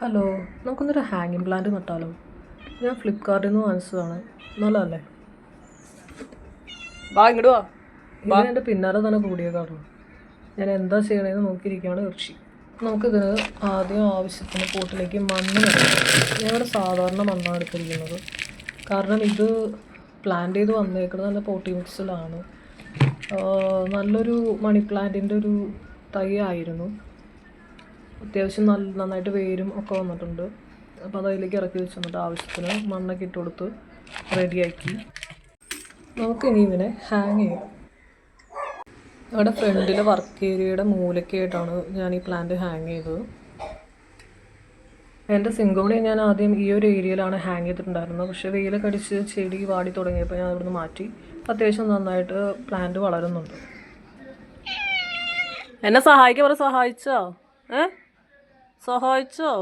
Hello, നമുക്കൊന്നൊരു ഹാങ്ങിങ് plant നട്ടാലോ? ഞാൻ ഫ്ലിപ്കാർട്ടിൽ നിന്ന് വാങ്ങിച്ചതാണ്. നല്ലതല്ലേ? ഇങ്ങോട്ട് വാ. ഇത് എൻ്റെ പിന്നാലെ തന്നെ കൂടിയതാണ്. ഞാൻ എന്താ ചെയ്യണതെന്ന് നോക്കിയിരിക്കുകയാണ് കൃഷി. നമുക്കിതിന് ആദ്യം ആവശ്യത്തിന് പോട്ടിലേക്ക് മണ്ണ് നിറയ്ക്കാം. ഞങ്ങളുടെ സാധാരണ മണ്ണാണ് എടുത്തിരിക്കുന്നത്. കാരണം ഇത് പ്ലാന്റ് ചെയ്ത് വന്നേക്കുന്നത് നല്ല പോട്ടി മിക്സിലാണ്. നല്ലൊരു മണി പ്ലാന്റിൻ്റെ ഒരു തൈ ആയിരുന്നു. അത്യാവശ്യം നന്നായിട്ട് വേരും ഒക്കെ വന്നിട്ടുണ്ട്. അപ്പോൾ അത് അതിലേക്ക് ഇറക്കി വെച്ച് വന്നിട്ട് ആവശ്യത്തിന് മണ്ണൊക്കെ ഇട്ട് കൊടുത്ത് റെഡിയാക്കി. നമുക്കിനി ഇതിനെ ഹാങ് ചെയ്യാം. അവിടെ ഫ്രണ്ടിലെ വർക്ക് ഏരിയയുടെ മൂലയ്ക്കായിട്ടാണ് ഞാൻ ഈ പ്ലാന്റ് ഹാങ് ചെയ്തത്. എൻ്റെ സിങ്കോണി ഞാൻ ആദ്യം ഈ ഒരു ഏരിയയിലാണ് ഹാങ് ചെയ്തിട്ടുണ്ടായിരുന്നത്. പക്ഷേ വെയിലൊക്കെ അടിച്ച് ചെടി വാടി തുടങ്ങിയപ്പോൾ ഞാൻ അവിടുന്ന് മാറ്റി. അത്യാവശ്യം നന്നായിട്ട് പ്ലാന്റ് വളരുന്നുണ്ട്. എന്നെ സഹായിക്കാൻ സഹായിച്ചോ? സഹായിച്ചോ?